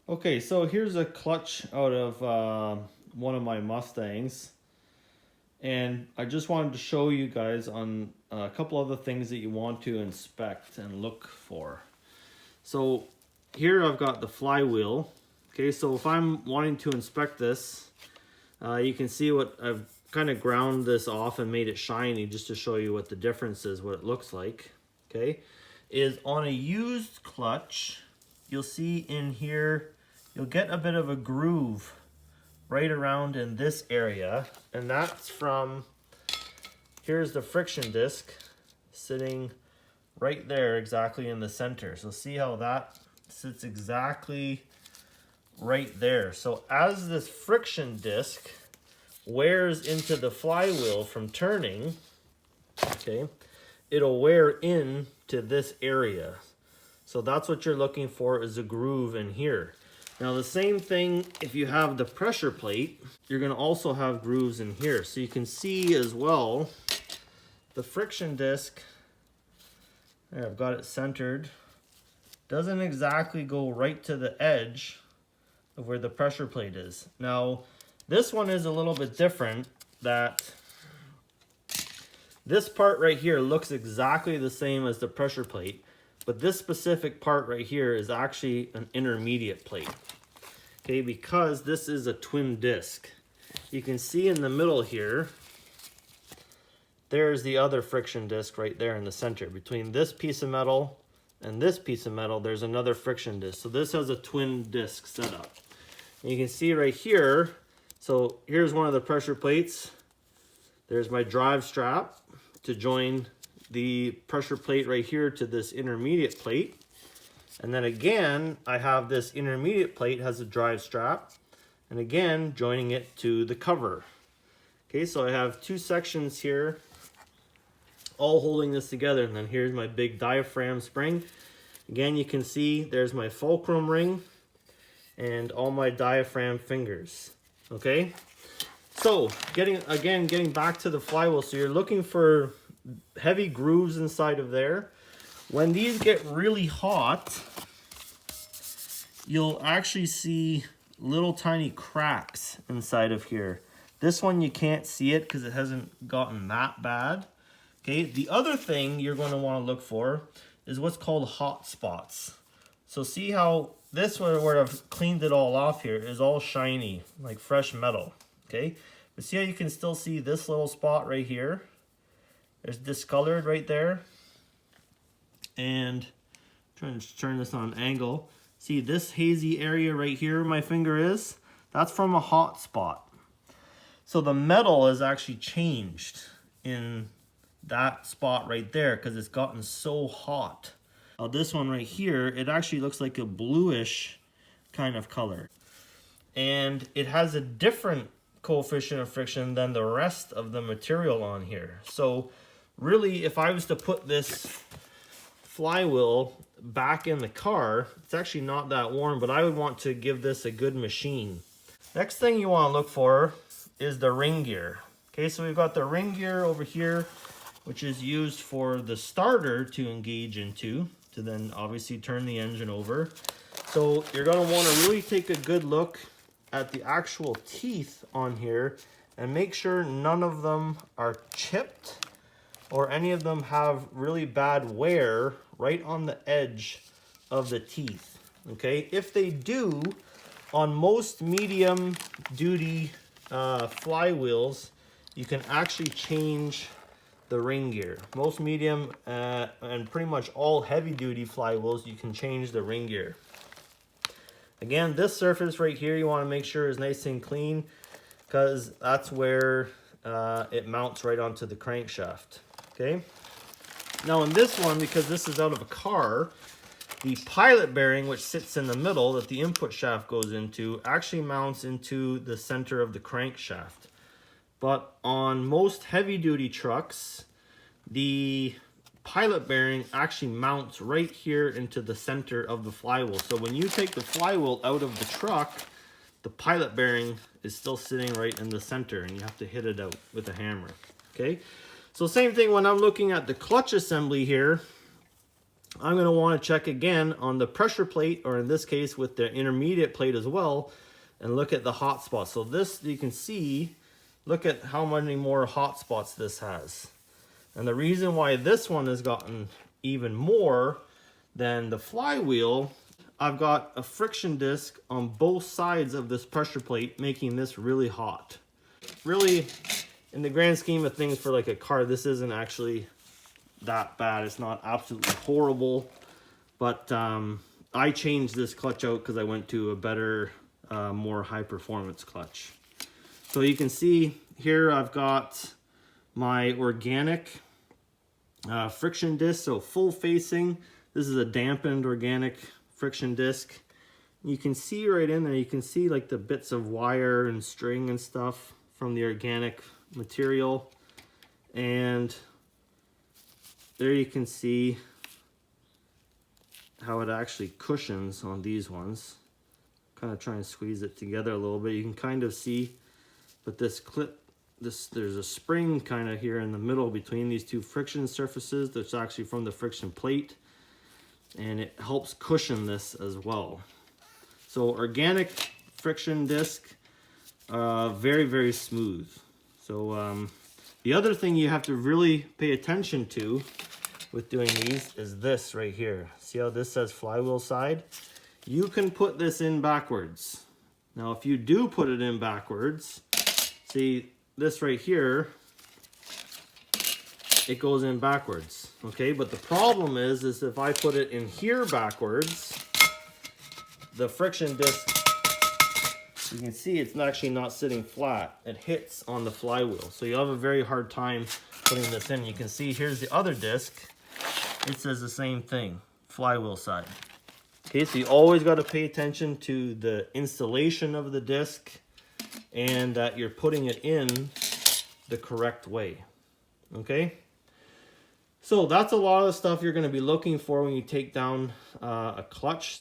Okay, so here's a clutch out of one of my Mustangs. And I just wanted to show you guys on a couple other things that you want to inspect and look for. So here I've got the flywheel. Okay, so if I'm wanting to inspect this, you can see what I've kind of ground this off and made it shiny just to show you what the difference is, what it looks like. Okay, is on a used clutch, you'll see in here, you'll get a bit of a groove right around in this area, and that's from, here's the friction disc sitting right there exactly in the center. So see how that sits exactly right there. So as this friction disc wears into the flywheel from turning, okay, it'll wear in to this area. So that's what you're looking for, is a groove in here. Now the same thing, if you have the pressure plate, you're going to also have grooves in here. So you can see as well, the friction disc, there, I've got it centered, doesn't exactly go right to the edge of where the pressure plate is. Now this one is a little bit different, that this part right here looks exactly the same as the pressure plate, but this specific part right here is actually an intermediate plate. Okay, because this is a twin disc. You can see in the middle here, there's the other friction disc right there in the center. Between this piece of metal and this piece of metal, there's another friction disc. So this has a twin disc setup. And you can see right here, so here's one of the pressure plates. There's my drive strap to join the pressure plate right here to this intermediate plate. And then again, I have this intermediate plate has a drive strap, and again, joining it to the cover. Okay, so I have two sections here, all holding this together, and then here's my big diaphragm spring. Again, you can see there's my fulcrum ring and all my diaphragm fingers. Okay, so getting back to the flywheel, so you're looking for heavy grooves inside of there. When these get really hot, you'll actually see little tiny cracks inside of here. This one you can't see it because it hasn't gotten that bad. Okay, the other thing you're going to want to look for is what's called hot spots. So see how this one, where I've cleaned it all off here, is all shiny, like fresh metal. Okay, but see how you can still see this little spot right here? There's discolored right there. And trying to turn this on an angle. See this hazy area right here my finger is? That's from a hot spot. So the metal has actually changed in that spot right there because it's gotten so hot. Now this one right here, it actually looks like a bluish kind of color. And it has a different coefficient of friction than the rest of the material on here. So really, if I was to put this flywheel back in the car, it's actually not that warm, but I would want to give this a good machine. Next thing you want to look for is the ring gear. Okay, so we've got the ring gear over here, which is used for the starter to engage into, to then obviously turn the engine over. So you're going to want to really take a good look at the actual teeth on here and make sure none of them are chipped or any of them have really bad wear right on the edge of the teeth. Okay, if they do, on most medium duty flywheels, you can actually change the ring gear. Most medium and pretty much all heavy duty flywheels, you can change the ring gear. Again, this surface right here, you want to make sure is nice and clean because that's where it mounts right onto the crankshaft. Okay. Now in this one, because this is out of a car, the pilot bearing, which sits in the middle that the input shaft goes into, actually mounts into the center of the crankshaft. But on most heavy duty trucks, the pilot bearing actually mounts right here into the center of the flywheel. So when you take the flywheel out of the truck, the pilot bearing is still sitting right in the center and you have to hit it out with a hammer. Okay. So same thing when I'm looking at the clutch assembly here, I'm going to want to check again on the pressure plate, or in this case with the intermediate plate as well, and look at the hot spots. So this, you can see, look at how many more hot spots this has. And the reason why this one has gotten even more than the flywheel, I've got a friction disc on both sides of this pressure plate, making this really hot. Really, in the grand scheme of things for like a car, this isn't actually that bad. It's not absolutely horrible, but I changed this clutch out because I went to a better, more high performance clutch. So you can see here I've got my organic friction disc, so full facing. This is a dampened organic friction disc. You can see right in there, you can see like the bits of wire and string and stuff from the organic material. And there you can see how it actually cushions on these ones. Kind of try and squeeze it together a little bit. You can kind of see, but this clip, there's a spring kind of here in the middle between these two friction surfaces that's actually from the friction plate, and it helps cushion this as well. So organic friction disc, very, very smooth. So the other thing you have to really pay attention to with doing these is this right here. See how this says flywheel side? You can put this in backwards. Now, if you do put it in backwards, see this right here, it goes in backwards, okay? But the problem is if I put it in here backwards, the friction disc, you can see it's actually not sitting flat. It hits on the flywheel. So you'll have a very hard time putting this in. You can see here's the other disc. It says the same thing, flywheel side. Okay, so you always got to pay attention to the installation of the disc and that you're putting it in the correct way, okay? So that's a lot of the stuff you're going to be looking for when you take down a clutch.